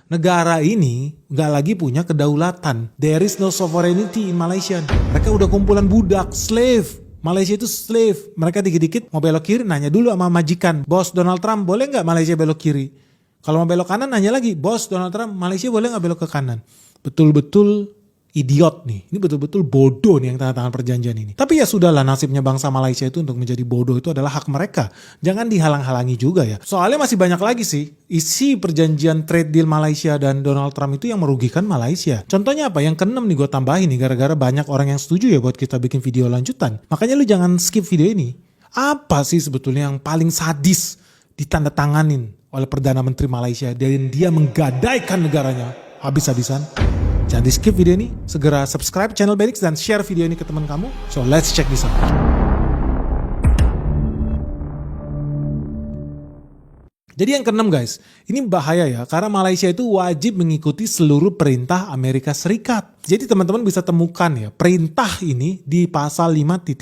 negara ini nggak lagi punya kedaulatan. There is no sovereignty in Malaysia. Mereka udah kumpulan budak, slave. Malaysia itu slave. Mereka dikit-dikit mau belok kiri nanya dulu sama majikan. Bos Donald Trump, boleh nggak Malaysia belok kiri? Kalau mau belok kanan nanya lagi, bos Donald Trump, Malaysia boleh nggak belok ke kanan? Betul-betul idiot nih. Ini betul-betul bodoh nih yang tanda tangan perjanjian ini. Tapi ya sudahlah, nasibnya bangsa Malaysia itu untuk menjadi bodoh itu adalah hak mereka. Jangan dihalang-halangi juga ya. Soalnya masih banyak lagi sih isi perjanjian trade deal Malaysia dan Donald Trump itu yang merugikan Malaysia. Contohnya apa? Yang keenam nih gue tambahin nih, gara-gara banyak orang yang setuju ya buat kita bikin video lanjutan. Makanya lu jangan skip video ini. Apa sih sebetulnya yang paling sadis ditandatanganin oleh Perdana Menteri Malaysia dan dia menggadaikan negaranya habis-habisan? Jangan di skip video ini, segera subscribe channel Benix dan share video ini ke teman kamu. So let's check this out. Jadi yang keenam guys, ini bahaya ya, karena Malaysia itu wajib mengikuti seluruh perintah Amerika Serikat. Jadi teman-teman bisa temukan ya, perintah ini di pasal 5.1.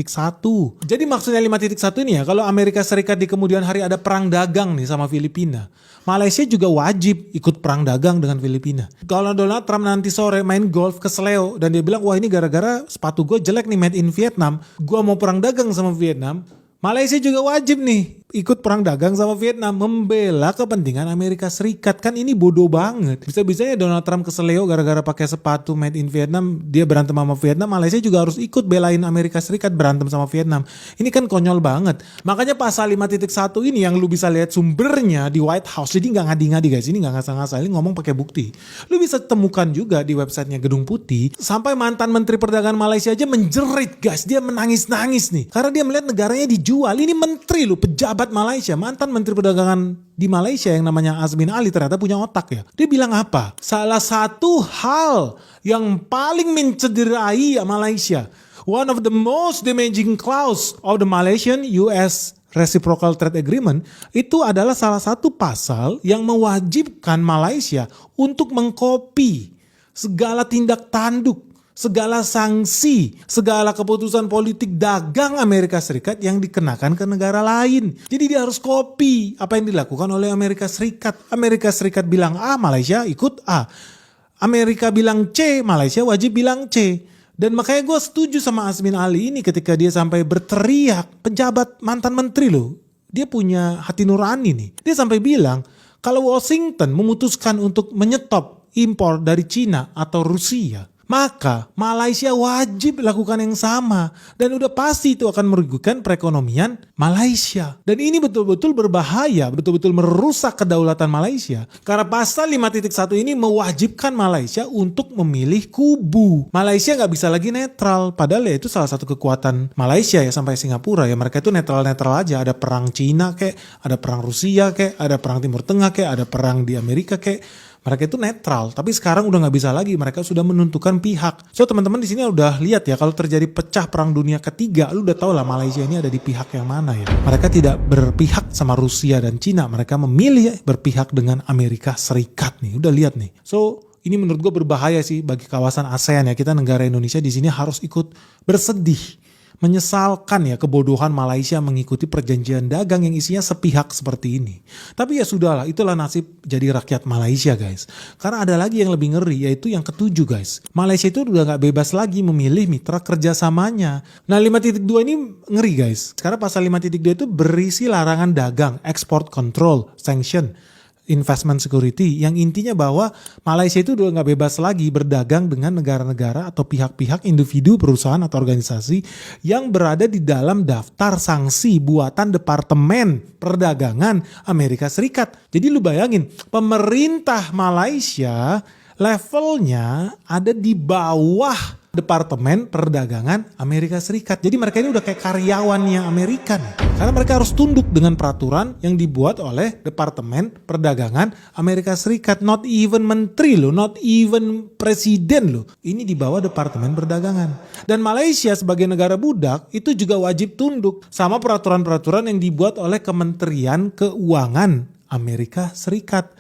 Jadi maksudnya 5.1 ini ya, kalau Amerika Serikat di kemudian hari ada perang dagang nih sama Filipina, Malaysia juga wajib ikut perang dagang dengan Filipina. Kalau Donald Trump nanti sore main golf ke Seleo dan dia bilang, wah ini gara-gara sepatu gue jelek nih made in Vietnam, gue mau perang dagang sama Vietnam, Malaysia juga wajib nih ikut perang dagang sama Vietnam, membela kepentingan Amerika Serikat. Kan ini bodoh banget. Bisa-bisanya Donald Trump keseleo gara-gara pakai sepatu made in Vietnam, dia berantem sama Vietnam, Malaysia juga harus ikut belain Amerika Serikat berantem sama Vietnam. Ini kan konyol banget. Makanya pasal 5.1 ini yang lu bisa lihat sumbernya di White House. Jadi gak ngadi-ngadi guys, ini gak ngasal-ngasal, ini ngomong pakai bukti. Lu bisa temukan juga di websitenya Gedung Putih, sampai mantan Menteri Perdagangan Malaysia aja menjerit guys, dia menangis-nangis nih. Karena dia melihat negaranya dijual. Ini menteri lu, pejabat Malaysia, mantan Menteri Perdagangan di Malaysia yang namanya Azmin Ali ternyata punya otak ya. Dia bilang apa? Salah satu hal yang paling mencederai Malaysia, one of the most damaging clause of the Malaysian US Reciprocal Trade Agreement, itu adalah salah satu pasal yang mewajibkan Malaysia untuk mengkopi segala tindak tanduk, segala sanksi, segala keputusan politik dagang Amerika Serikat yang dikenakan ke negara lain. Jadi dia harus copy apa yang dilakukan oleh Amerika Serikat. Amerika Serikat bilang A, Malaysia ikut A. Amerika bilang C, Malaysia wajib bilang C. Dan makanya gue setuju sama Azmin Ali ini ketika dia sampai berteriak, pejabat mantan menteri loh. Dia punya hati nurani nih. Dia sampai bilang, kalau Washington memutuskan untuk menyetop impor dari Cina atau Rusia, maka Malaysia wajib lakukan yang sama. Dan udah pasti itu akan merugikan perekonomian Malaysia. Dan ini betul-betul berbahaya, betul-betul merusak kedaulatan Malaysia. Karena pasal 5.1 ini mewajibkan Malaysia untuk memilih kubu. Malaysia gak bisa lagi netral. Padahal ya itu salah satu kekuatan Malaysia ya sampai Singapura ya. Mereka itu netral-netral aja. Ada perang Cina kek, ada perang Rusia kek, ada perang Timur Tengah kek, ada perang di Amerika kek. Mereka itu netral, tapi sekarang udah nggak bisa lagi. Mereka sudah menentukan pihak. So teman-teman di sini udah lihat ya, kalau terjadi pecah perang dunia ketiga, lu udah tahu lah Malaysia ini ada di pihak yang mana ya. Mereka tidak berpihak sama Rusia dan Cina, mereka memilih berpihak dengan Amerika Serikat nih. Udah lihat nih. So ini menurut gue berbahaya sih bagi kawasan ASEAN ya. Kita negara Indonesia di sini harus ikut bersedih, menyesalkan ya kebodohan Malaysia mengikuti perjanjian dagang yang isinya sepihak seperti ini. Tapi ya sudahlah, itulah nasib jadi rakyat Malaysia guys. Karena ada lagi yang lebih ngeri, yaitu yang ketujuh guys. Malaysia itu udah gak bebas lagi memilih mitra kerjasamanya. Nah 5.2 ini ngeri guys. Karena pasal 5.2 itu berisi larangan dagang, export control, sanction, investment security, yang intinya bahwa Malaysia itu udah gak bebas lagi berdagang dengan negara-negara atau pihak-pihak individu, perusahaan atau organisasi yang berada di dalam daftar sanksi buatan Departemen Perdagangan Amerika Serikat. Jadi lu bayangin, pemerintah Malaysia levelnya ada di bawah Departemen Perdagangan Amerika Serikat. Jadi mereka ini udah kayak karyawannya Amerika nih. Karena mereka harus tunduk dengan peraturan yang dibuat oleh Departemen Perdagangan Amerika Serikat. Not even menteri loh, not even presiden loh. Ini di bawah Departemen Perdagangan. Dan Malaysia sebagai negara budak itu juga wajib tunduk sama peraturan-peraturan yang dibuat oleh Kementerian Keuangan Amerika Serikat.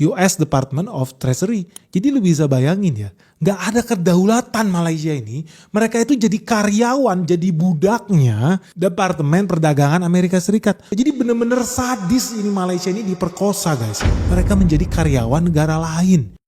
US Department of Treasury. Jadi lu bisa bayangin ya, nggak ada kedaulatan Malaysia ini. Mereka itu jadi karyawan, jadi budaknya Departemen Perdagangan Amerika Serikat. Jadi bener-bener sadis ini Malaysia ini diperkosa guys. Mereka menjadi karyawan negara lain.